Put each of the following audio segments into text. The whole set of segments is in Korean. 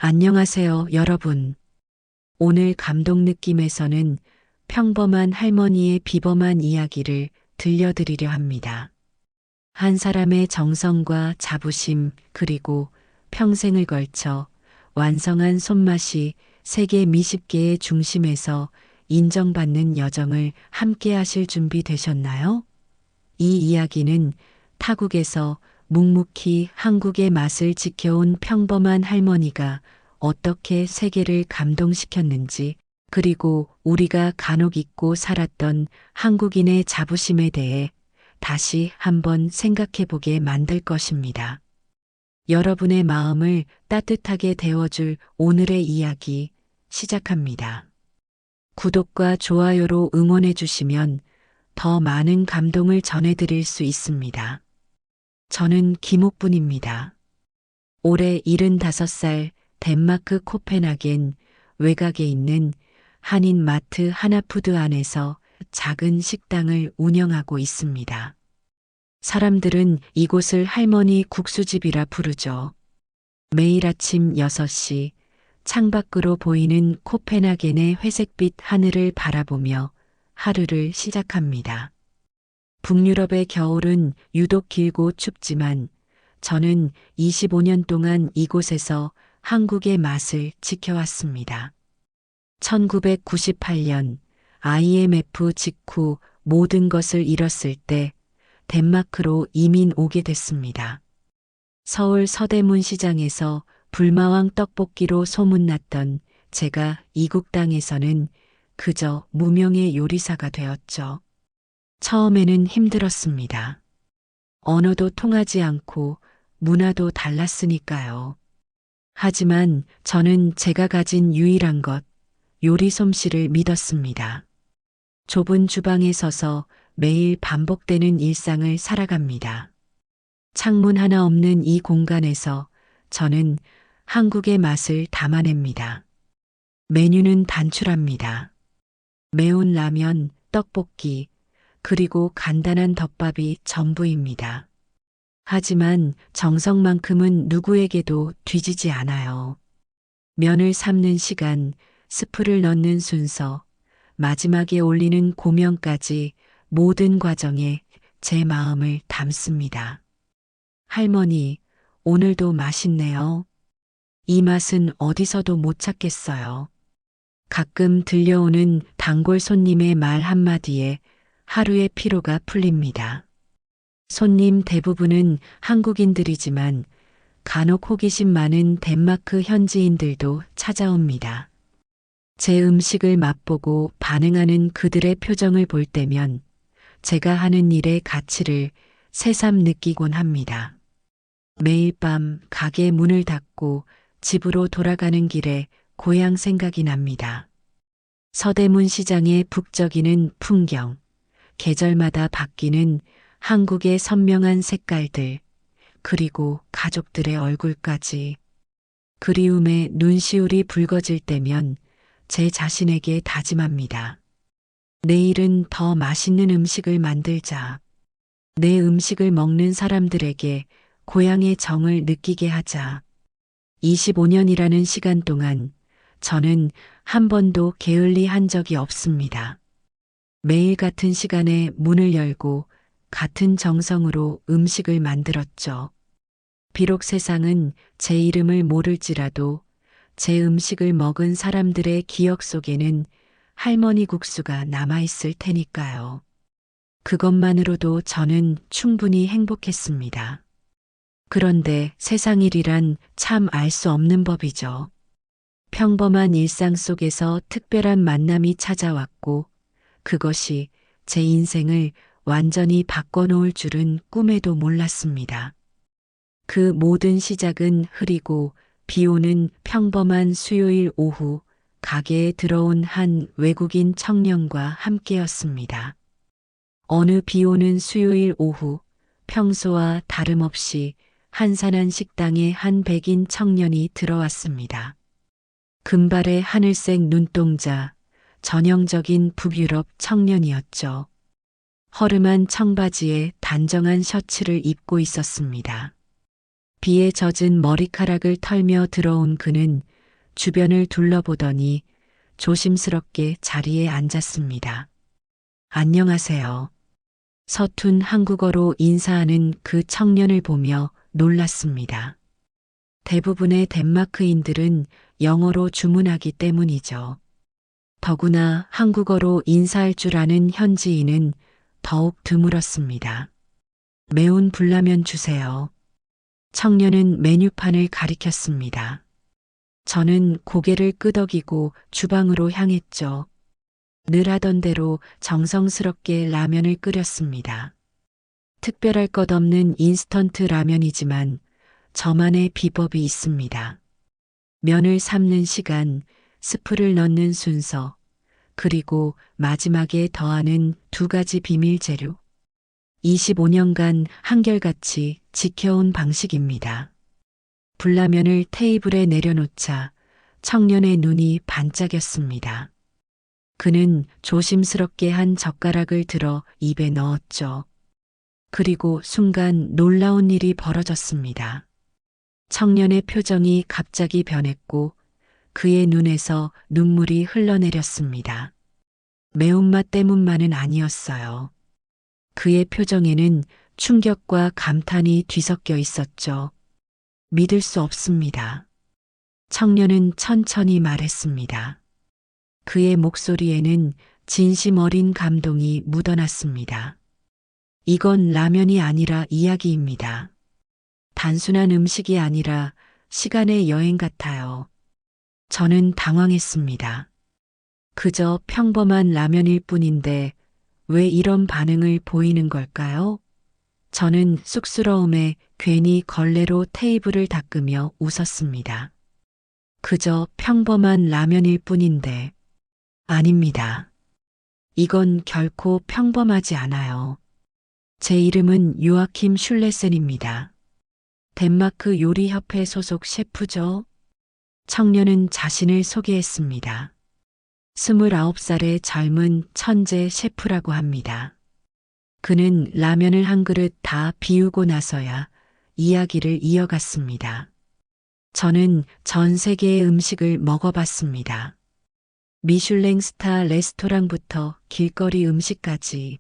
안녕하세요, 여러분. 오늘 감동 느낌에서는 평범한 할머니의 비범한 이야기를 들려드리려 합니다. 한 사람의 정성과 자부심, 그리고 평생을 걸쳐 완성한 손맛이 세계 미식계의 중심에서 인정받는 여정을 함께 하실 준비 되셨나요? 이 이야기는 타국에서 묵묵히 한국의 맛을 지켜온 평범한 할머니가 어떻게 세계를 감동시켰는지, 그리고 우리가 간혹 잊고 살았던 한국인의 자부심에 대해 다시 한번 생각해 보게 만들 것입니다. 여러분의 마음을 따뜻하게 데워줄 오늘의 이야기 시작합니다. 구독과 좋아요로 응원해 주시면 더 많은 감동을 전해드릴 수 있습니다. 저는 김옥분입니다. 올해 75살 덴마크 코펜하겐 외곽에 있는 한인 마트 하나푸드 안에서 작은 식당을 운영하고 있습니다. 사람들은 이곳을 할머니 국수집이라 부르죠. 매일 아침 6시 창밖으로 보이는 코펜하겐의 회색빛 하늘을 바라보며 하루를 시작합니다. 북유럽의 겨울은 유독 길고 춥지만 저는 25년 동안 이곳에서 한국의 맛을 지켜왔습니다. 1998년 IMF 직후 모든 것을 잃었을 때 덴마크로 이민 오게 됐습니다. 서울 서대문 시장에서 불마왕 떡볶이로 소문났던 제가 이국 땅에서는 그저 무명의 요리사가 되었죠. 처음에는 힘들었습니다. 언어도 통하지 않고 문화도 달랐으니까요. 하지만 저는 제가 가진 유일한 것, 요리 솜씨를 믿었습니다. 좁은 주방에 서서 매일 반복되는 일상을 살아갑니다. 창문 하나 없는 이 공간에서 저는 한국의 맛을 담아냅니다. 메뉴는 단출합니다. 매운 라면, 떡볶이, 그리고 간단한 덮밥이 전부입니다. 하지만 정성만큼은 누구에게도 뒤지지 않아요. 면을 삶는 시간, 스프를 넣는 순서, 마지막에 올리는 고명까지 모든 과정에 제 마음을 담습니다. 할머니, 오늘도 맛있네요. 이 맛은 어디서도 못 찾겠어요. 가끔 들려오는 단골 손님의 말 한마디에 하루의 피로가 풀립니다. 손님 대부분은 한국인들이지만 간혹 호기심 많은 덴마크 현지인들도 찾아옵니다. 제 음식을 맛보고 반응하는 그들의 표정을 볼 때면 제가 하는 일의 가치를 새삼 느끼곤 합니다. 매일 밤 가게 문을 닫고 집으로 돌아가는 길에 고향 생각이 납니다. 서대문 시장의 북적이는 풍경, 계절마다 바뀌는 한국의 선명한 색깔들, 그리고 가족들의 얼굴까지. 그리움에 눈시울이 붉어질 때면 제 자신에게 다짐합니다. 내일은 더 맛있는 음식을 만들자. 내 음식을 먹는 사람들에게 고향의 정을 느끼게 하자. 25년이라는 시간 동안 저는 한 번도 게을리한 적이 없습니다. 매일 같은 시간에 문을 열고 같은 정성으로 음식을 만들었죠. 비록 세상은 제 이름을 모를지라도 제 음식을 먹은 사람들의 기억 속에는 할머니 국수가 남아있을 테니까요. 그것만으로도 저는 충분히 행복했습니다. 그런데 세상 일이란 참 알 수 없는 법이죠. 평범한 일상 속에서 특별한 만남이 찾아왔고 그것이 제 인생을 완전히 바꿔놓을 줄은 꿈에도 몰랐습니다. 그 모든 시작은 흐리고 비 오는 평범한 수요일 오후 가게에 들어온 한 외국인 청년과 함께였습니다. 어느 비 오는 수요일 오후 평소와 다름없이 한산한 식당에 한 백인 청년이 들어왔습니다. 금발의 하늘색 눈동자, 전형적인 북유럽 청년이었죠. 허름한 청바지에 단정한 셔츠를 입고 있었습니다. 비에 젖은 머리카락을 털며 들어온 그는 주변을 둘러보더니 조심스럽게 자리에 앉았습니다. 안녕하세요. 서툰 한국어로 인사하는 그 청년을 보며 놀랐습니다. 대부분의 덴마크인들은 영어로 주문하기 때문이죠. 더구나 한국어로 인사할 줄 아는 현지인은 더욱 드물었습니다. 매운 불라면 주세요. 청년은 메뉴판을 가리켰습니다. 저는 고개를 끄덕이고 주방으로 향했죠. 늘 하던 대로 정성스럽게 라면을 끓였습니다. 특별할 것 없는 인스턴트 라면이지만 저만의 비법이 있습니다. 면을 삶는 시간, 스프를 넣는 순서, 그리고 마지막에 더하는 두 가지 비밀 재료. 25년간 한결같이 지켜온 방식입니다. 불라면을 테이블에 내려놓자 청년의 눈이 반짝였습니다. 그는 조심스럽게 한 젓가락을 들어 입에 넣었죠. 그리고 순간 놀라운 일이 벌어졌습니다. 청년의 표정이 갑자기 변했고 그의 눈에서 눈물이 흘러내렸습니다. 매운맛 때문만은 아니었어요. 그의 표정에는 충격과 감탄이 뒤섞여 있었죠. 믿을 수 없습니다. 청년은 천천히 말했습니다. 그의 목소리에는 진심 어린 감동이 묻어났습니다. 이건 라면이 아니라 이야기입니다. 단순한 음식이 아니라 시간의 여행 같아요. 저는 당황했습니다. 그저 평범한 라면일 뿐인데 왜 이런 반응을 보이는 걸까요? 저는 쑥스러움에 괜히 걸레로 테이블을 닦으며 웃었습니다. 그저 평범한 라면일 뿐인데. 아닙니다. 이건 결코 평범하지 않아요. 제 이름은 요아킴 슐레센입니다. 덴마크 요리협회 소속 셰프죠. 청년은 자신을 소개했습니다. 29살의 젊은 천재 셰프라고 합니다. 그는 라면을 한 그릇 다 비우고 나서야 이야기를 이어갔습니다. 저는 전 세계의 음식을 먹어봤습니다. 미슐랭 스타 레스토랑부터 길거리 음식까지.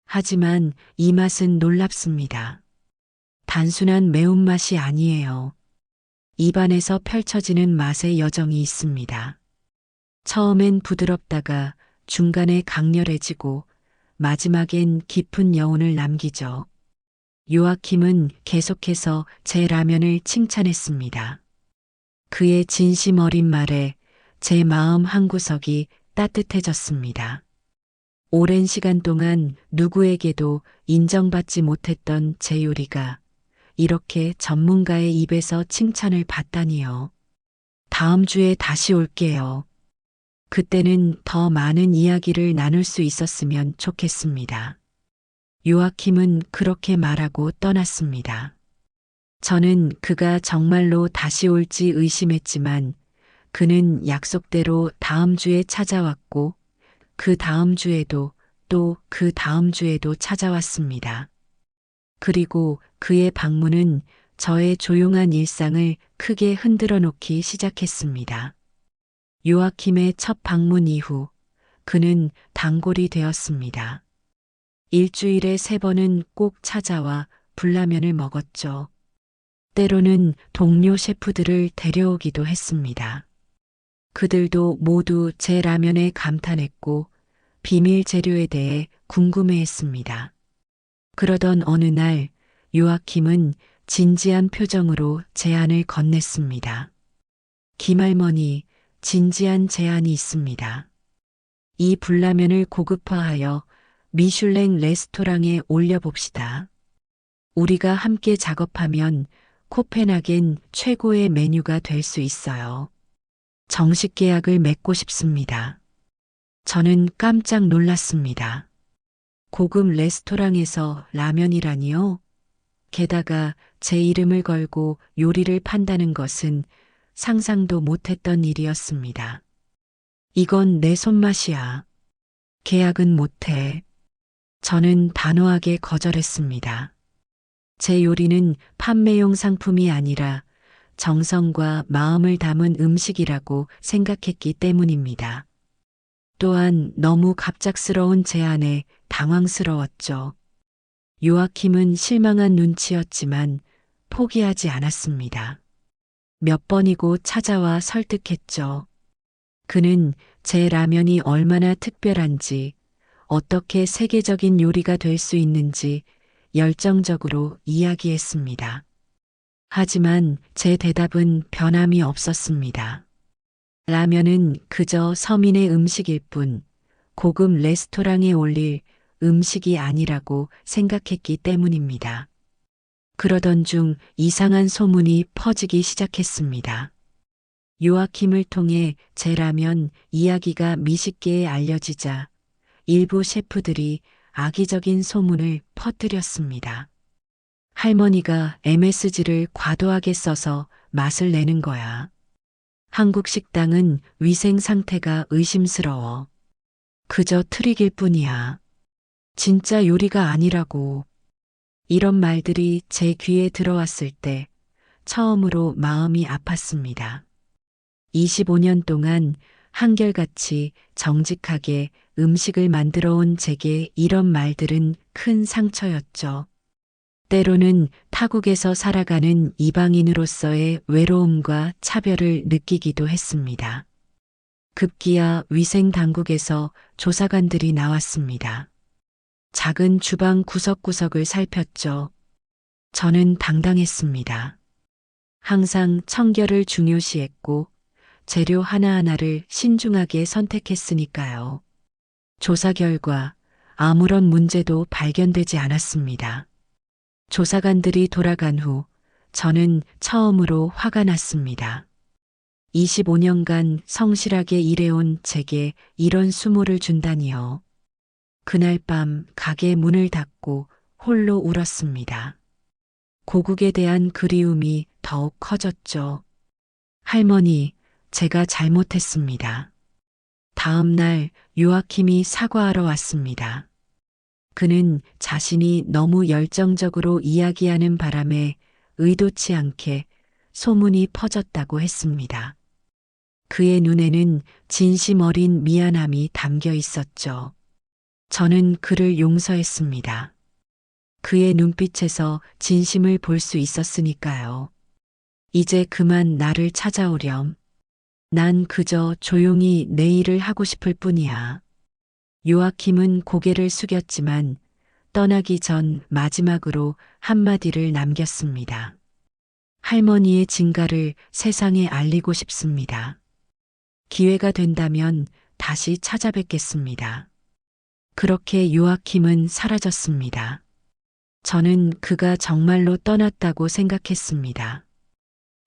하지만 이 맛은 놀랍습니다. 단순한 매운맛이 아니에요. 입안에서 펼쳐지는 맛의 여정이 있습니다. 처음엔 부드럽다가 중간에 강렬해지고 마지막엔 깊은 여운을 남기죠. 요아킴은 계속해서 제 라면을 칭찬했습니다. 그의 진심 어린 말에 제 마음 한구석이 따뜻해졌습니다. 오랜 시간 동안 누구에게도 인정받지 못했던 제 요리가 이렇게 전문가의 입에서 칭찬을 받다니요. 다음 주에 다시 올게요. 그때는 더 많은 이야기를 나눌 수 있었으면 좋겠습니다. 요아킴은 그렇게 말하고 떠났습니다. 저는 그가 정말로 다시 올지 의심했지만 그는 약속대로 다음 주에 찾아왔고 그 다음 주에도 또 그 다음 주에도 찾아왔습니다. 그리고 그의 방문은 저의 조용한 일상을 크게 흔들어 놓기 시작했습니다. 요아킴의 첫 방문 이후 그는 단골이 되었습니다. 일주일에 3번은 꼭 찾아와 불라면을 먹었죠. 때로는 동료 셰프들을 데려오기도 했습니다. 그들도 모두 제 라면에 감탄했고 비밀 재료에 대해 궁금해했습니다. 그러던 어느 날 요아킴은 진지한 표정으로 제안을 건넸습니다. 김할머니, 진지한 제안이 있습니다. 이 불라면을 고급화하여 미슐랭 레스토랑에 올려봅시다. 우리가 함께 작업하면 코펜하겐 최고의 메뉴가 될 수 있어요. 정식 계약을 맺고 싶습니다. 저는 깜짝 놀랐습니다. 고급 레스토랑에서 라면이라니요? 게다가 제 이름을 걸고 요리를 판다는 것은 상상도 못했던 일이었습니다. 이건 내 손맛이야. 계약은 못해. 저는 단호하게 거절했습니다. 제 요리는 판매용 상품이 아니라 정성과 마음을 담은 음식이라고 생각했기 때문입니다. 또한 너무 갑작스러운 제안에 당황스러웠죠. 요아킴은 실망한 눈치였지만 포기하지 않았습니다. 몇 번이고 찾아와 설득했죠. 그는 제 라면이 얼마나 특별한지, 어떻게 세계적인 요리가 될 수 있는지 열정적으로 이야기했습니다. 하지만 제 대답은 변함이 없었습니다. 라면은 그저 서민의 음식일 뿐 고급 레스토랑에 올릴 음식이 아니라고 생각했기 때문입니다. 그러던 중 이상한 소문이 퍼지기 시작했습니다. 요아킴을 통해 제 라면 이야기가 미식계에 알려지자 일부 셰프들이 악의적인 소문을 퍼뜨렸습니다. 할머니가 MSG를 과도하게 써서 맛을 내는 거야. 한국 식당은 위생 상태가 의심스러워. 그저 트릭일 뿐이야. 진짜 요리가 아니라고. 이런 말들이 제 귀에 들어왔을 때 처음으로 마음이 아팠습니다. 25년 동안 한결같이 정직하게 음식을 만들어 온 제게 이런 말들은 큰 상처였죠. 때로는 타국에서 살아가는 이방인으로서의 외로움과 차별을 느끼기도 했습니다. 급기야 위생 당국에서 조사관들이 나왔습니다. 작은 주방 구석구석을 살폈죠. 저는 당당했습니다. 항상 청결을 중요시했고 재료 하나하나를 신중하게 선택했으니까요. 조사 결과 아무런 문제도 발견되지 않았습니다. 조사관들이 돌아간 후 저는 처음으로 화가 났습니다. 25년간 성실하게 일해온 제게 이런 수모를 준다니요. 그날 밤 가게 문을 닫고 홀로 울었습니다. 고국에 대한 그리움이 더욱 커졌죠. 할머니, 제가 잘못했습니다. 다음 날 요아킴이 사과하러 왔습니다. 그는 자신이 너무 열정적으로 이야기하는 바람에 의도치 않게 소문이 퍼졌다고 했습니다. 그의 눈에는 진심 어린 미안함이 담겨 있었죠. 저는 그를 용서했습니다. 그의 눈빛에서 진심을 볼 수 있었으니까요. 이제 그만 나를 찾아오렴. 난 그저 조용히 내 일을 하고 싶을 뿐이야. 요아킴은 고개를 숙였지만 떠나기 전 마지막으로 한마디를 남겼습니다. 할머니의 진가를 세상에 알리고 싶습니다. 기회가 된다면 다시 찾아뵙겠습니다. 그렇게 요아킴은 사라졌습니다. 저는 그가 정말로 떠났다고 생각했습니다.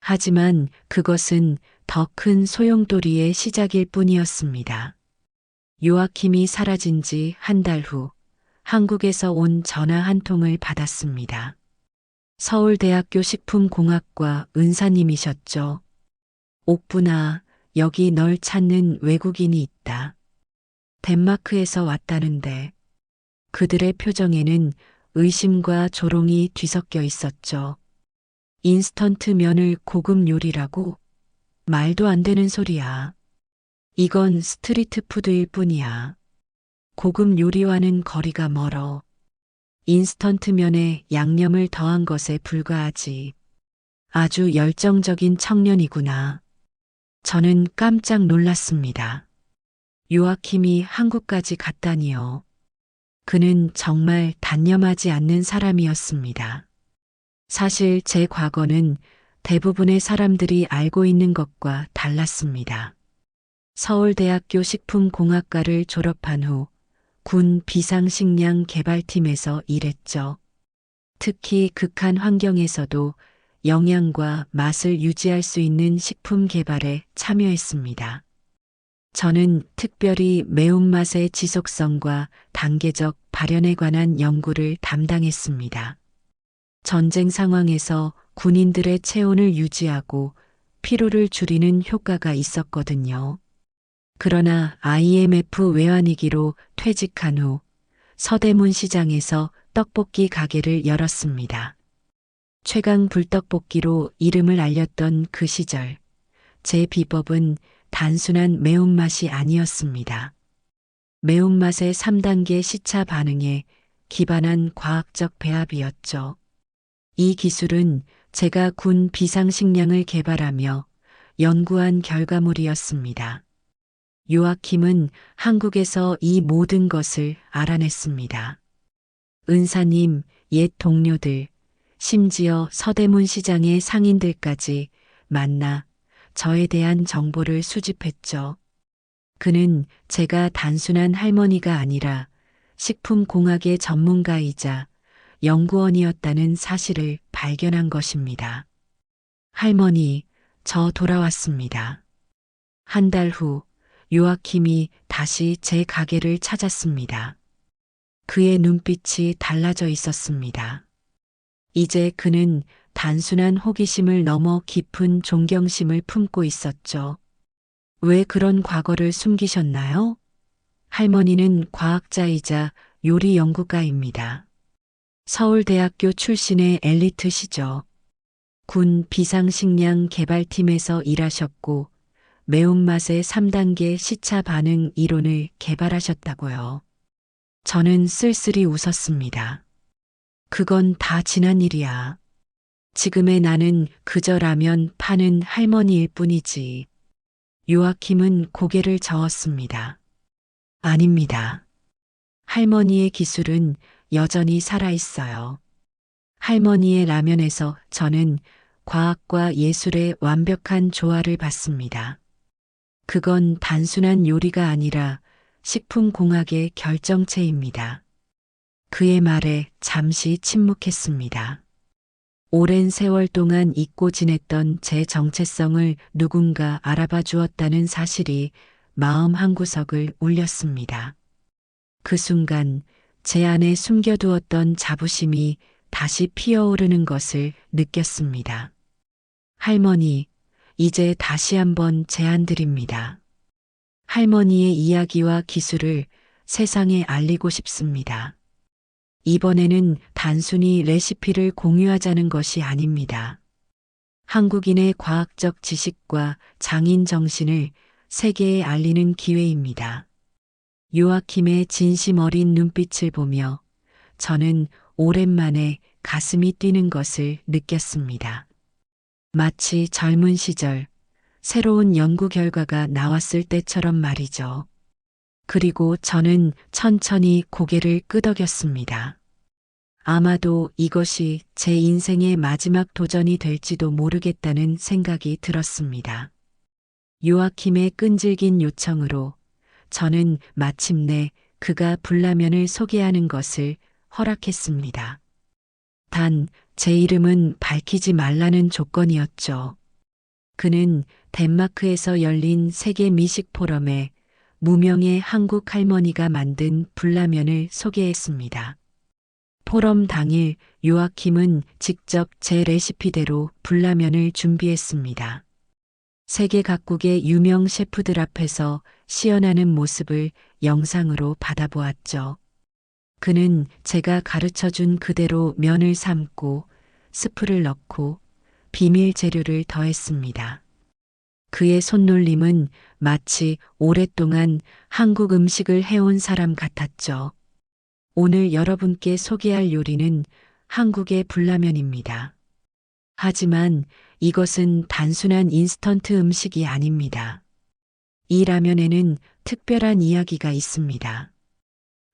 하지만 그것은 더 큰 소용돌이의 시작일 뿐이었습니다. 요아킴이 사라진 지 한 달 후 한국에서 온 전화 한 통을 받았습니다. 서울대학교 식품공학과 은사님이셨죠. 옥분아, 여기 널 찾는 외국인이 있다. 덴마크에서 왔다는데. 그들의 표정에는 의심과 조롱이 뒤섞여 있었죠. 인스턴트 면을 고급 요리라고? 말도 안 되는 소리야. 이건 스트리트 푸드일 뿐이야. 고급 요리와는 거리가 멀어. 인스턴트 면에 양념을 더한 것에 불과하지. 아주 열정적인 청년이구나. 저는 깜짝 놀랐습니다. 요아킴이 한국까지 갔다니요. 그는 정말 단념하지 않는 사람이었습니다. 사실 제 과거는 대부분의 사람들이 알고 있는 것과 달랐습니다. 서울대학교 식품공학과를 졸업한 후 군 비상식량 개발팀에서 일했죠. 특히 극한 환경에서도 영양과 맛을 유지할 수 있는 식품 개발에 참여했습니다. 저는 특별히 매운맛의 지속성과 단계적 발현에 관한 연구를 담당했습니다. 전쟁 상황에서 군인들의 체온을 유지하고 피로를 줄이는 효과가 있었거든요. 그러나 IMF 외환위기로 퇴직한 후 서대문 시장에서 떡볶이 가게를 열었습니다. 최강 불떡볶이로 이름을 알렸던 그 시절, 제 비법은 단순한 매운맛이 아니었습니다. 매운맛의 3단계 시차 반응에 기반한 과학적 배합이었죠. 이 기술은 제가 군 비상식량을 개발하며 연구한 결과물이었습니다. 요아킴은 한국에서 이 모든 것을 알아냈습니다. 은사님, 옛 동료들, 심지어 서대문 시장의 상인들까지 만나 저에 대한 정보를 수집했죠. 그는 제가 단순한 할머니가 아니라 식품공학의 전문가이자 연구원이었다는 사실을 발견한 것입니다. 할머니, 저 돌아왔습니다. 한 달 후, 요아킴이 다시 제 가게를 찾았습니다. 그의 눈빛이 달라져 있었습니다. 이제 그는 단순한 호기심을 넘어 깊은 존경심을 품고 있었죠. 왜 그런 과거를 숨기셨나요? 할머니는 과학자이자 요리 연구가입니다. 서울대학교 출신의 엘리트시죠. 군 비상식량 개발팀에서 일하셨고 매운맛의 3단계 시차 반응 이론을 개발하셨다고요. 저는 쓸쓸히 웃었습니다. 그건 다 지난 일이야. 지금의 나는 그저 라면 파는 할머니일 뿐이지. 요아킴은 고개를 저었습니다. 아닙니다. 할머니의 기술은 여전히 살아있어요. 할머니의 라면에서 저는 과학과 예술의 완벽한 조화를 봤습니다. 그건 단순한 요리가 아니라 식품공학의 결정체입니다. 그의 말에 잠시 침묵했습니다. 오랜 세월 동안 잊고 지냈던 제 정체성을 누군가 알아봐 주었다는 사실이 마음 한구석을 울렸습니다. 그 순간 제 안에 숨겨두었던 자부심이 다시 피어오르는 것을 느꼈습니다. 할머니, 이제 다시 한번 제안드립니다. 할머니의 이야기와 기술을 세상에 알리고 싶습니다. 이번에는 단순히 레시피를 공유하자는 것이 아닙니다. 한국인의 과학적 지식과 장인 정신을 세계에 알리는 기회입니다. 요아킴의 진심 어린 눈빛을 보며 저는 오랜만에 가슴이 뛰는 것을 느꼈습니다. 마치 젊은 시절 새로운 연구 결과가 나왔을 때처럼 말이죠. 그리고 저는 천천히 고개를 끄덕였습니다. 아마도 이것이 제 인생의 마지막 도전이 될지도 모르겠다는 생각이 들었습니다. 요아킴의 끈질긴 요청으로 저는 마침내 그가 불라면을 소개하는 것을 허락했습니다. 단, 제 이름은 밝히지 말라는 조건이었죠. 그는 덴마크에서 열린 세계 미식 포럼에 무명의 한국 할머니가 만든 불라면을 소개했습니다. 포럼 당일 요아킴은 직접 제 레시피대로 불라면을 준비했습니다. 세계 각국의 유명 셰프들 앞에서 시연하는 모습을 영상으로 받아보았죠. 그는 제가 가르쳐준 그대로 면을 삶고 스프를 넣고 비밀 재료를 더했습니다. 그의 손놀림은 마치 오랫동안 한국 음식을 해온 사람 같았죠. 오늘 여러분께 소개할 요리는 한국의 불라면입니다. 하지만 이것은 단순한 인스턴트 음식이 아닙니다. 이 라면에는 특별한 이야기가 있습니다.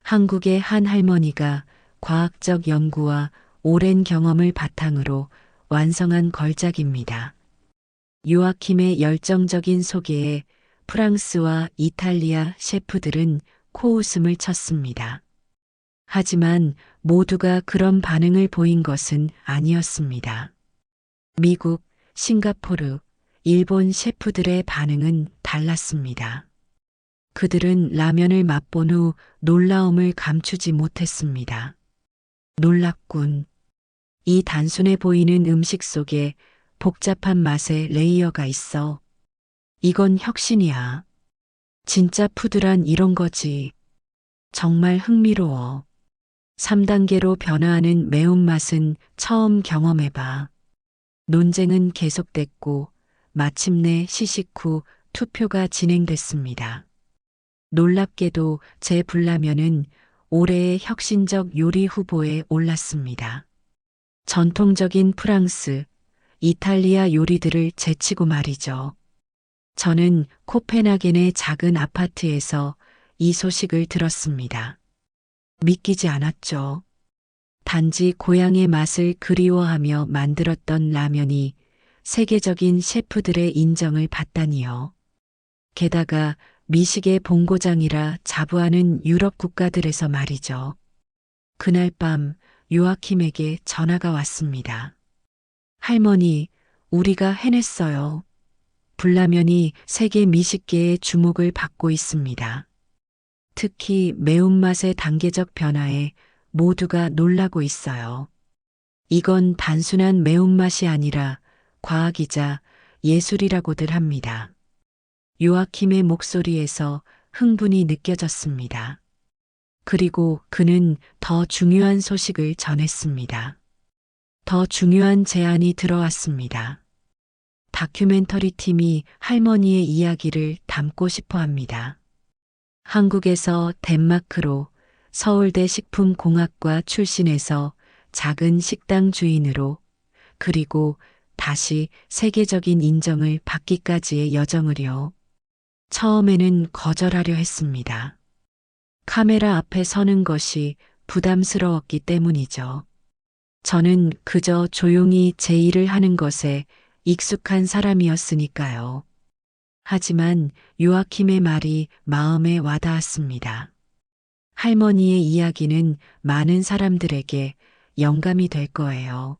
한국의 한 할머니가 과학적 연구와 오랜 경험을 바탕으로 완성한 걸작입니다. 요아킴의 열정적인 소개에 프랑스와 이탈리아 셰프들은 코웃음을 쳤습니다. 하지만 모두가 그런 반응을 보인 것은 아니었습니다. 미국, 싱가포르, 일본 셰프들의 반응은 달랐습니다. 그들은 라면을 맛본 후 놀라움을 감추지 못했습니다. 놀랍군. 이 단순해 보이는 음식 속에 복잡한 맛의 레이어가 있어. 이건 혁신이야. 진짜 푸드란 이런 거지. 정말 흥미로워. 3단계로 변화하는 매운맛은 처음 경험해봐. 논쟁은 계속됐고 마침내 시식 후 투표가 진행됐습니다. 놀랍게도 제 불라면은 올해의 혁신적 요리 후보에 올랐습니다. 전통적인 프랑스, 이탈리아 요리들을 제치고 말이죠. 저는 코펜하겐의 작은 아파트에서 이 소식을 들었습니다. 믿기지 않았죠. 단지 고향의 맛을 그리워하며 만들었던 라면이 세계적인 셰프들의 인정을 받다니요. 게다가 미식의 본고장이라 자부하는 유럽 국가들에서 말이죠. 그날 밤 요아킴에게 전화가 왔습니다. 할머니, 우리가 해냈어요. 불라면이 세계 미식계의 주목을 받고 있습니다. 특히 매운맛의 단계적 변화에 모두가 놀라고 있어요. 이건 단순한 매운맛이 아니라 과학이자 예술이라고들 합니다. 요아킴의 목소리에서 흥분이 느껴졌습니다. 그리고 그는 더 중요한 소식을 전했습니다. 더 중요한 제안이 들어왔습니다. 다큐멘터리 팀이 할머니의 이야기를 담고 싶어 합니다. 한국에서 덴마크로 서울대 식품공학과 출신에서 작은 식당 주인으로 그리고 다시 세계적인 인정을 받기까지의 여정을요. 처음에는 거절하려 했습니다. 카메라 앞에 서는 것이 부담스러웠기 때문이죠. 저는 그저 조용히 제 일을 하는 것에 익숙한 사람이었으니까요. 하지만 요아킴의 말이 마음에 와닿았습니다. 할머니의 이야기는 많은 사람들에게 영감이 될 거예요.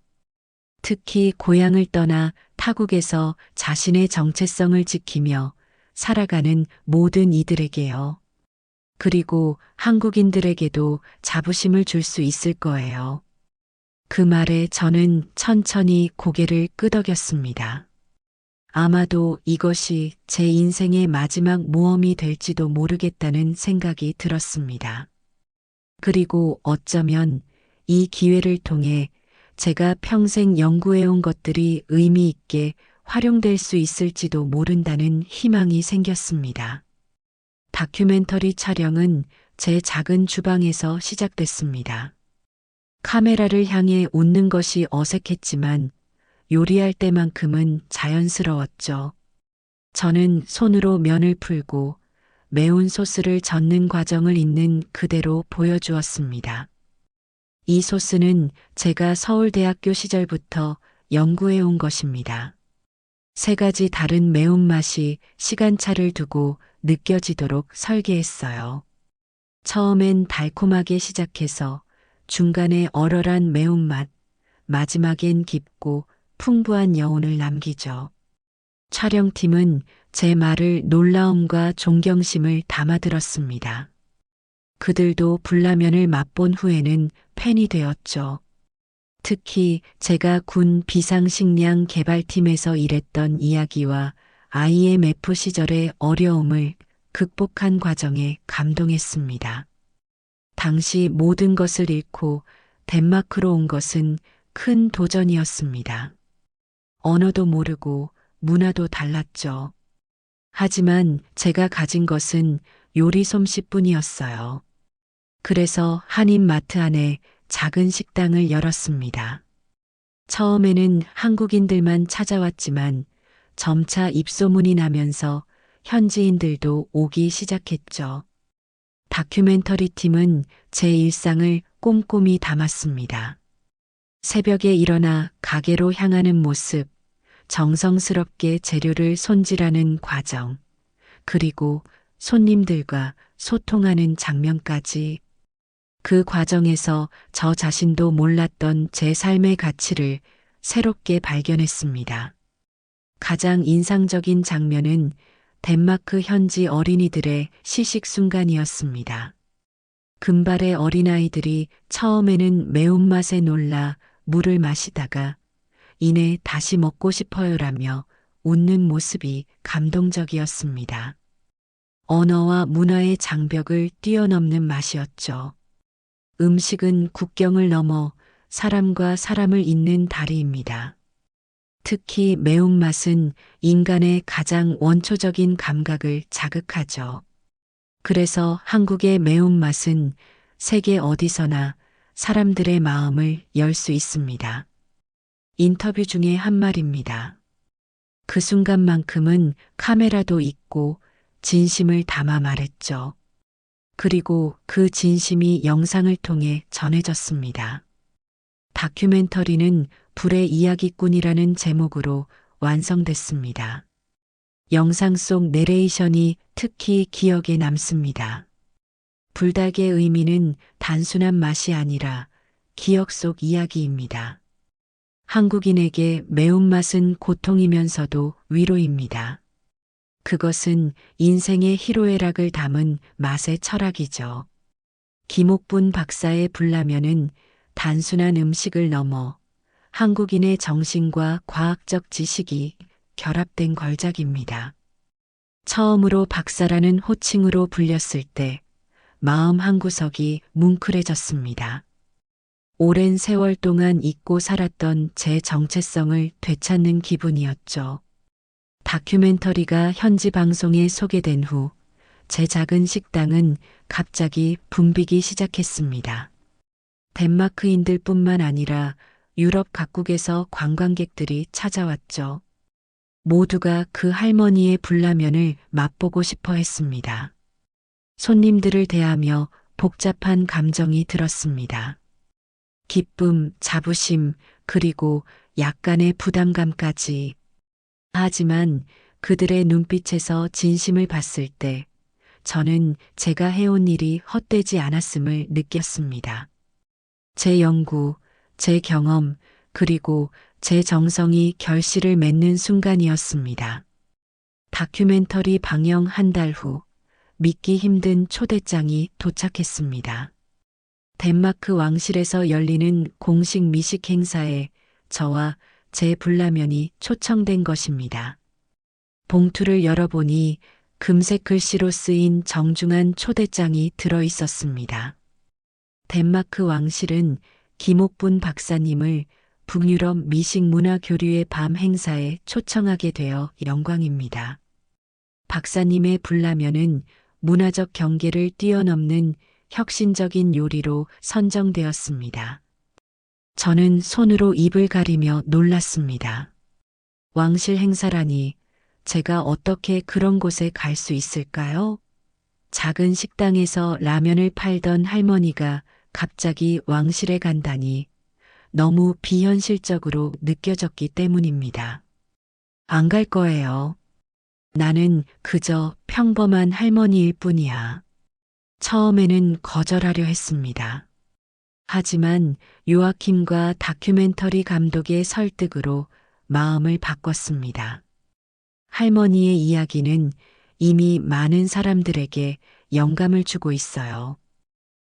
특히 고향을 떠나 타국에서 자신의 정체성을 지키며 살아가는 모든 이들에게요. 그리고 한국인들에게도 자부심을 줄 수 있을 거예요. 그 말에 저는 천천히 고개를 끄덕였습니다. 아마도 이것이 제 인생의 마지막 모험이 될지도 모르겠다는 생각이 들었습니다. 그리고 어쩌면 이 기회를 통해 제가 평생 연구해온 것들이 의미 있게 활용될 수 있을지도 모른다는 희망이 생겼습니다. 다큐멘터리 촬영은 제 작은 주방에서 시작됐습니다. 카메라를 향해 웃는 것이 어색했지만 요리할 때만큼은 자연스러웠죠. 저는 손으로 면을 풀고 매운 소스를 젓는 과정을 있는 그대로 보여주었습니다. 이 소스는 제가 서울대학교 시절부터 연구해온 것입니다. 세 가지 다른 매운맛이 시간차를 두고 느껴지도록 설계했어요. 처음엔 달콤하게 시작해서 중간에 얼얼한 매운맛, 마지막엔 깊고 풍부한 여운을 남기죠. 촬영팀은 제 말을 놀라움과 존경심을 담아들었습니다. 그들도 불라면을 맛본 후에는 팬이 되었죠. 특히 제가 군 비상식량 개발팀에서 일했던 이야기와 IMF 시절의 어려움을 극복한 과정에 감동했습니다. 당시 모든 것을 잃고 덴마크로 온 것은 큰 도전이었습니다. 언어도 모르고 문화도 달랐죠. 하지만 제가 가진 것은 요리 솜씨뿐이었어요. 그래서 한인마트 안에 작은 식당을 열었습니다. 처음에는 한국인들만 찾아왔지만 점차 입소문이 나면서 현지인들도 오기 시작했죠. 다큐멘터리 팀은 제 일상을 꼼꼼히 담았습니다. 새벽에 일어나 가게로 향하는 모습, 정성스럽게 재료를 손질하는 과정, 그리고 손님들과 소통하는 장면까지 그 과정에서 저 자신도 몰랐던 제 삶의 가치를 새롭게 발견했습니다. 가장 인상적인 장면은 덴마크 현지 어린이들의 시식 순간이었습니다. 금발의 어린아이들이 처음에는 매운맛에 놀라 물을 마시다가 이내 다시 먹고 싶어요라며 웃는 모습이 감동적이었습니다. 언어와 문화의 장벽을 뛰어넘는 맛이었죠. 음식은 국경을 넘어 사람과 사람을 잇는 다리입니다. 특히 매운맛은 인간의 가장 원초적인 감각을 자극하죠. 그래서 한국의 매운맛은 세계 어디서나 사람들의 마음을 열 수 있습니다. 인터뷰 중에 한 말입니다. 그 순간만큼은 카메라도 있고 진심을 담아 말했죠. 그리고 그 진심이 영상을 통해 전해졌습니다. 다큐멘터리는 불의 이야기꾼이라는 제목으로 완성됐습니다. 영상 속 내레이션이 특히 기억에 남습니다. 불닭의 의미는 단순한 맛이 아니라 기억 속 이야기입니다. 한국인에게 매운맛은 고통이면서도 위로입니다. 그것은 인생의 희로애락을 담은 맛의 철학이죠. 김옥분 박사의 불라면은 단순한 음식을 넘어 한국인의 정신과 과학적 지식이 결합된 걸작입니다. 처음으로 박사라는 호칭으로 불렸을 때 마음 한구석이 뭉클해졌습니다. 오랜 세월 동안 잊고 살았던 제 정체성을 되찾는 기분이었죠. 다큐멘터리가 현지 방송에 소개된 후 제 작은 식당은 갑자기 붐비기 시작했습니다. 덴마크인들뿐만 아니라 유럽 각국에서 관광객들이 찾아왔죠. 모두가 그 할머니의 불라면을 맛보고 싶어 했습니다. 손님들을 대하며 복잡한 감정이 들었습니다. 기쁨, 자부심, 그리고 약간의 부담감까지. 하지만 그들의 눈빛에서 진심을 봤을 때 저는 제가 해온 일이 헛되지 않았음을 느꼈습니다. 제 연구, 제 경험, 그리고 제 정성이 결실을 맺는 순간이었습니다. 다큐멘터리 방영 한 달 후 믿기 힘든 초대장이 도착했습니다. 덴마크 왕실에서 열리는 공식 미식 행사에 저와 제 불라면이 초청된 것입니다. 봉투를 열어보니 금색 글씨로 쓰인 정중한 초대장이 들어 있었습니다. 덴마크 왕실은 김옥분 박사님을 북유럽 미식 문화 교류의 밤 행사에 초청하게 되어 영광입니다. 박사님의 불라면은 문화적 경계를 뛰어넘는 혁신적인 요리로 선정되었습니다. 저는 손으로 입을 가리며 놀랐습니다. 왕실 행사라니 제가 어떻게 그런 곳에 갈 수 있을까요? 작은 식당에서 라면을 팔던 할머니가 갑자기 왕실에 간다니 너무 비현실적으로 느껴졌기 때문입니다. 안 갈 거예요. 나는 그저 평범한 할머니일 뿐이야. 처음에는 거절하려 했습니다. 하지만 요아킴과 다큐멘터리 감독의 설득으로 마음을 바꿨습니다. 할머니의 이야기는 이미 많은 사람들에게 영감을 주고 있어요.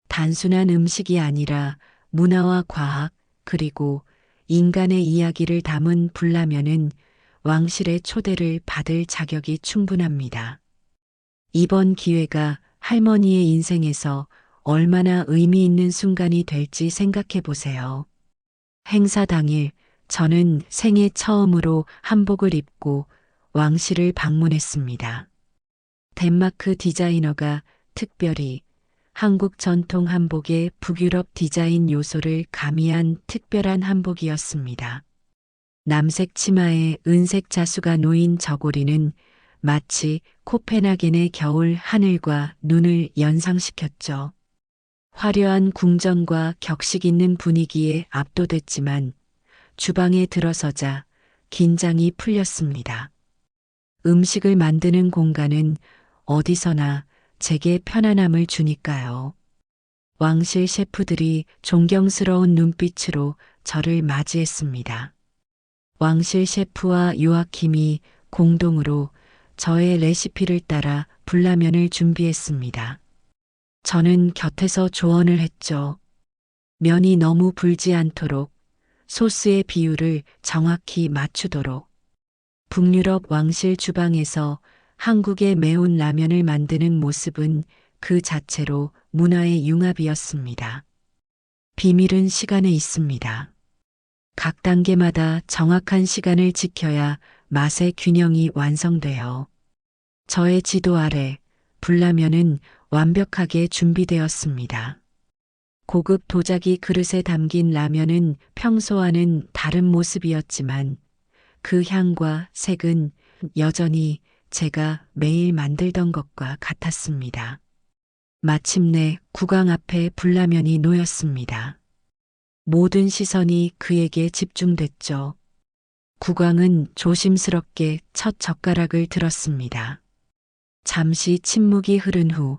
단순한 음식이 아니라 문화와 과학, 그리고 인간의 이야기를 담은 불라면은 왕실의 초대를 받을 자격이 충분합니다. 이번 기회가 할머니의 인생에서 얼마나 의미 있는 순간이 될지 생각해 보세요. 행사 당일 저는 생애 처음으로 한복을 입고 왕실을 방문했습니다. 덴마크 디자이너가 특별히 한국 전통 한복의 북유럽 디자인 요소를 가미한 특별한 한복이었습니다. 남색 치마에 은색 자수가 놓인 저고리는 마치 코펜하겐의 겨울 하늘과 눈을 연상시켰죠. 화려한 궁전과 격식 있는 분위기에 압도됐지만 주방에 들어서자 긴장이 풀렸습니다. 음식을 만드는 공간은 어디서나 제게 편안함을 주니까요. 왕실 셰프들이 존경스러운 눈빛으로 저를 맞이했습니다. 왕실 셰프와 요아킴이 공동으로 저의 레시피를 따라 불라면을 준비했습니다. 저는 곁에서 조언을 했죠. 면이 너무 불지 않도록, 소스의 비율을 정확히 맞추도록. 북유럽 왕실 주방에서 한국의 매운 라면을 만드는 모습은 그 자체로 문화의 융합이었습니다. 비밀은 시간에 있습니다. 각 단계마다 정확한 시간을 지켜야 맛의 균형이 완성돼요. 저의 지도 아래 불라면은 완벽하게 준비되었습니다. 고급 도자기 그릇에 담긴 라면은 평소와는 다른 모습이었지만 그 향과 색은 여전히 제가 매일 만들던 것과 같았습니다. 마침내 구강 앞에 불라면이 놓였습니다. 모든 시선이 그에게 집중됐죠. 국왕은 조심스럽게 첫 젓가락을 들었습니다. 잠시 침묵이 흐른 후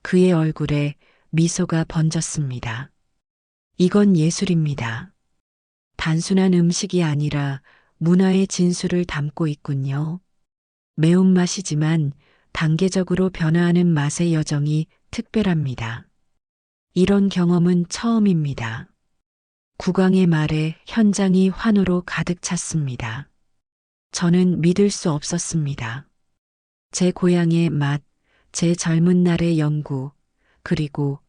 그의 얼굴에 미소가 번졌습니다. 이건 예술입니다. 단순한 음식이 아니라 문화의 진수를 담고 있군요. 매운맛이지만 단계적으로 변화하는 맛의 여정이 특별합니다. 이런 경험은 처음입니다. 국왕의 말에 현장이 환호로 가득 찼습니다. 저는 믿을 수 없었습니다. 제 고향의 맛, 제 젊은 날의 연구, 그리고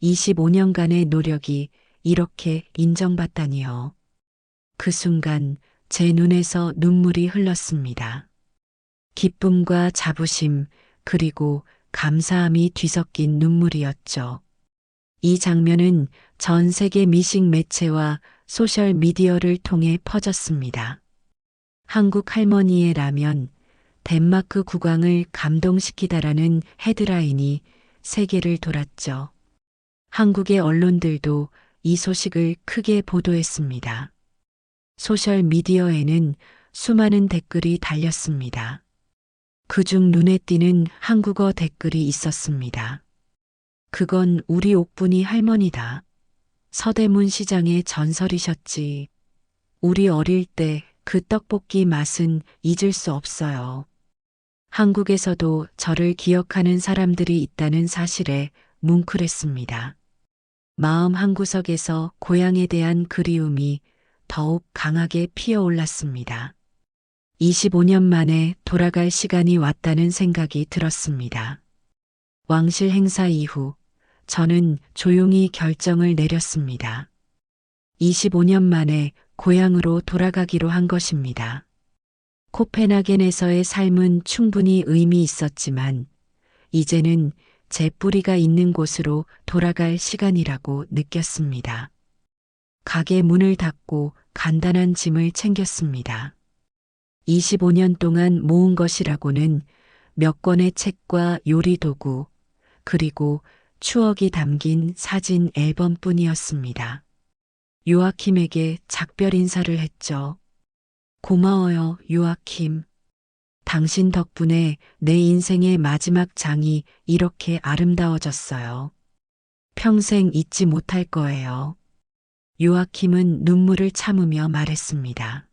25년간의 노력이 이렇게 인정받다니요. 그 순간 제 눈에서 눈물이 흘렀습니다. 기쁨과 자부심, 그리고 감사함이 뒤섞인 눈물이었죠. 이 장면은 전 세계 미식 매체와 소셜 미디어를 통해 퍼졌습니다. 한국 할머니의 라면, 덴마크 국왕을 감동시키다라는 헤드라인이 세계를 돌았죠. 한국의 언론들도 이 소식을 크게 보도했습니다. 소셜 미디어에는 수많은 댓글이 달렸습니다. 그중 눈에 띄는 한국어 댓글이 있었습니다. 그건 우리 옥분이 할머니다. 서대문 시장의 전설이셨지. 우리 어릴 때 그 떡볶이 맛은 잊을 수 없어요. 한국에서도 저를 기억하는 사람들이 있다는 사실에 뭉클했습니다. 마음 한구석에서 고향에 대한 그리움이 더욱 강하게 피어올랐습니다. 25년 만에 돌아갈 시간이 왔다는 생각이 들었습니다. 왕실 행사 이후 저는 조용히 결정을 내렸습니다. 25년 만에 고향으로 돌아가기로 한 것입니다. 코펜하겐에서의 삶은 충분히 의미 있었지만 이제는 제 뿌리가 있는 곳으로 돌아갈 시간이라고 느꼈습니다. 가게 문을 닫고 간단한 짐을 챙겼습니다. 25년 동안 모은 것이라고는 몇 권의 책과 요리 도구, 그리고 추억이 담긴 사진 앨범뿐이었습니다. 요아킴에게 작별 인사를 했죠. 고마워요, 요아킴. 당신 덕분에 내 인생의 마지막 장이 이렇게 아름다워졌어요. 평생 잊지 못할 거예요. 요아킴은 눈물을 참으며 말했습니다.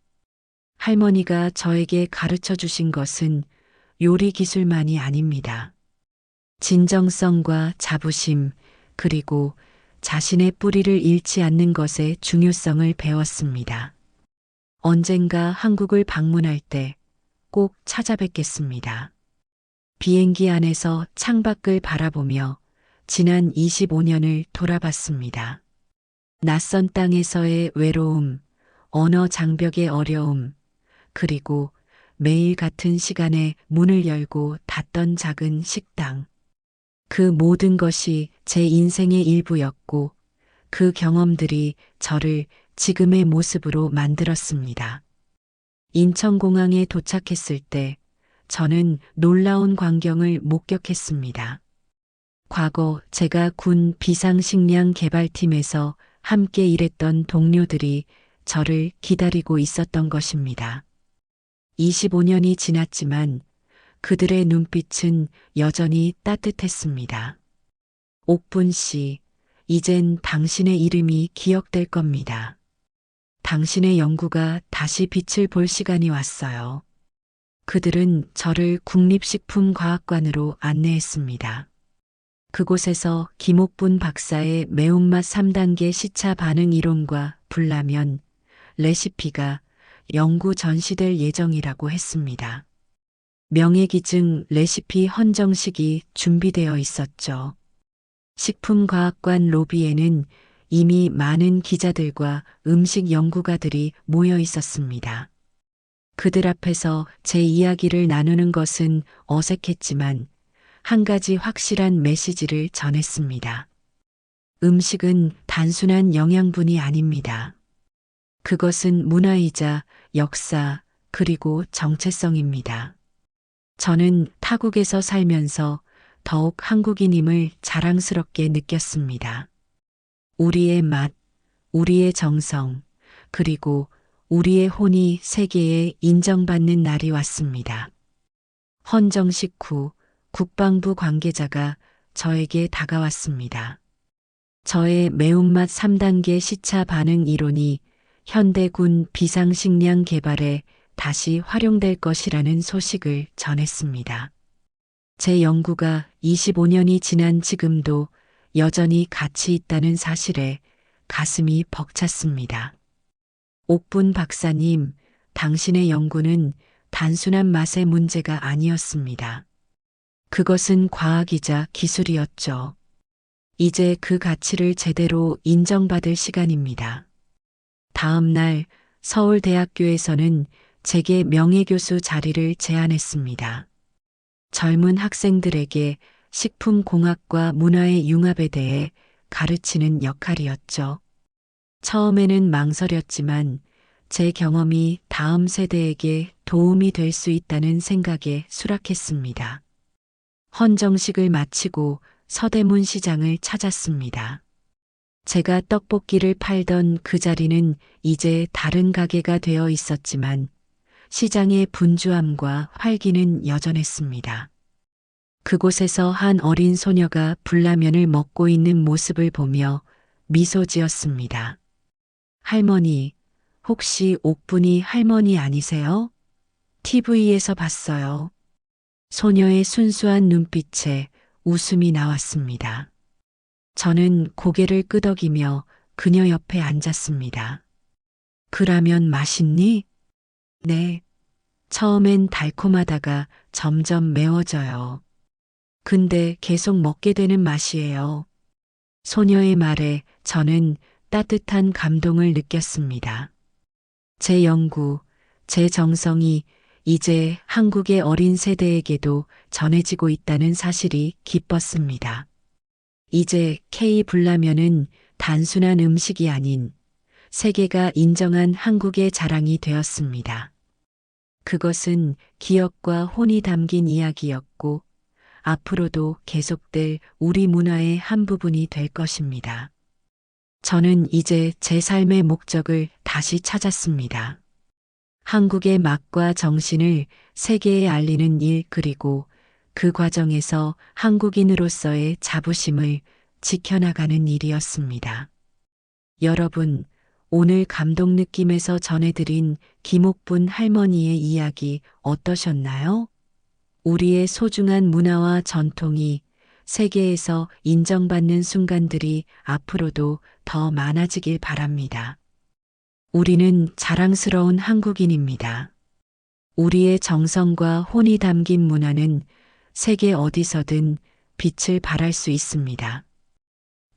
할머니가 저에게 가르쳐 주신 것은 요리 기술만이 아닙니다. 진정성과 자부심, 그리고 자신의 뿌리를 잃지 않는 것의 중요성을 배웠습니다. 언젠가 한국을 방문할 때 꼭 찾아뵙겠습니다. 비행기 안에서 창밖을 바라보며 지난 25년을 돌아봤습니다. 낯선 땅에서의 외로움, 언어 장벽의 어려움, 그리고 매일 같은 시간에 문을 열고 닫던 작은 식당. 그 모든 것이 제 인생의 일부였고 그 경험들이 저를 지금의 모습으로 만들었습니다. 인천공항에 도착했을 때 저는 놀라운 광경을 목격했습니다. 과거 제가 군 비상식량 개발팀에서 함께 일했던 동료들이 저를 기다리고 있었던 것입니다. 25년이 지났지만 그들의 눈빛은 여전히 따뜻했습니다. 옥분 씨, 이젠 당신의 이름이 기억될 겁니다. 당신의 연구가 다시 빛을 볼 시간이 왔어요. 그들은 저를 국립식품과학관으로 안내했습니다. 그곳에서 김옥분 박사의 매운맛 3단계 시차 반응 이론과 불라면 레시피가 연구 전시될 예정이라고 했습니다. 명예기증 레시피 헌정식이 준비되어 있었죠. 식품과학관 로비에는 이미 많은 기자들과 음식 연구가들이 모여 있었습니다. 그들 앞에서 제 이야기를 나누는 것은 어색했지만 한 가지 확실한 메시지를 전했습니다. 음식은 단순한 영양분이 아닙니다. 그것은 문화이자 역사 그리고 정체성입니다. 저는 타국에서 살면서 더욱 한국인임을 자랑스럽게 느꼈습니다. 우리의 맛, 우리의 정성, 그리고 우리의 혼이 세계에 인정받는 날이 왔습니다. 헌정식 후 국방부 관계자가 저에게 다가왔습니다. 저의 매운맛 3단계 시차 반응 이론이 현대군 비상식량 개발에 다시 활용될 것이라는 소식을 전했습니다. 제 연구가 25년이 지난 지금도 여전히 가치 있다는 사실에 가슴이 벅찼습니다. 옥분 박사님, 당신의 연구는 단순한 맛의 문제가 아니었습니다. 그것은 과학이자 기술이었죠. 이제 그 가치를 제대로 인정받을 시간입니다. 다음 날 서울대학교에서는 제게 명예교수 자리를 제안했습니다. 젊은 학생들에게 식품공학과 문화의 융합에 대해 가르치는 역할이었죠. 처음에는 망설였지만 제 경험이 다음 세대에게 도움이 될 수 있다는 생각에 수락했습니다. 헌정식을 마치고 서대문 시장을 찾았습니다. 제가 떡볶이를 팔던 그 자리는 이제 다른 가게가 되어 있었지만 시장의 분주함과 활기는 여전했습니다. 그곳에서 한 어린 소녀가 불라면을 먹고 있는 모습을 보며 미소 지었습니다. 할머니, 혹시 옥분이 할머니 아니세요? TV에서 봤어요. 소녀의 순수한 눈빛에 웃음이 나왔습니다. 저는 고개를 끄덕이며 그녀 옆에 앉았습니다. 그 라면 맛있니? 네. 처음엔 달콤하다가 점점 매워져요. 근데 계속 먹게 되는 맛이에요. 소녀의 말에 저는 따뜻한 감동을 느꼈습니다. 제 연구, 제 정성이 이제 한국의 어린 세대에게도 전해지고 있다는 사실이 기뻤습니다. 이제 K-불라면은 단순한 음식이 아닌 세계가 인정한 한국의 자랑이 되었습니다. 그것은 기억과 혼이 담긴 이야기였고 앞으로도 계속될 우리 문화의 한 부분이 될 것입니다. 저는 이제 제 삶의 목적을 다시 찾았습니다. 한국의 맛과 정신을 세계에 알리는 일 그리고 그 과정에서 한국인으로서의 자부심을 지켜나가는 일이었습니다. 여러분, 오늘 감동 느낌에서 전해드린 김옥분 할머니의 이야기 어떠셨나요? 우리의 소중한 문화와 전통이 세계에서 인정받는 순간들이 앞으로도 더 많아지길 바랍니다. 우리는 자랑스러운 한국인입니다. 우리의 정성과 혼이 담긴 문화는 세계 어디서든 빛을 발할 수 있습니다.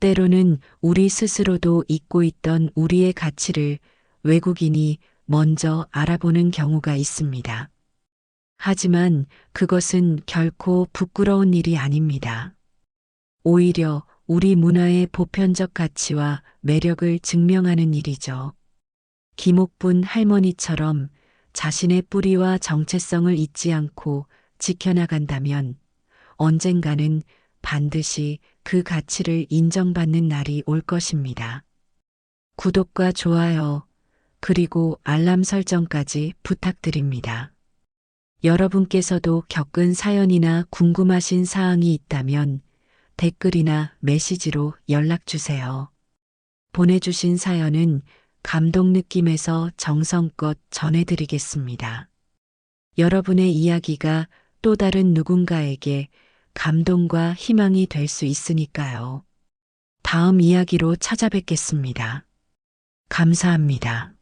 때로는 우리 스스로도 잊고 있던 우리의 가치를 외국인이 먼저 알아보는 경우가 있습니다. 하지만 그것은 결코 부끄러운 일이 아닙니다. 오히려 우리 문화의 보편적 가치와 매력을 증명하는 일이죠. 김옥분 할머니처럼 자신의 뿌리와 정체성을 잊지 않고 지켜나간다면 언젠가는 반드시 그 가치를 인정받는 날이 올 것입니다. 구독과 좋아요, 그리고 알람 설정까지 부탁드립니다. 여러분께서도 겪은 사연이나 궁금하신 사항이 있다면 댓글이나 메시지로 연락주세요. 보내주신 사연은 감동 느낌에서 정성껏 전해드리겠습니다. 여러분의 이야기가 또 다른 누군가에게 감동과 희망이 될 수 있으니까요. 다음 이야기로 찾아뵙겠습니다. 감사합니다.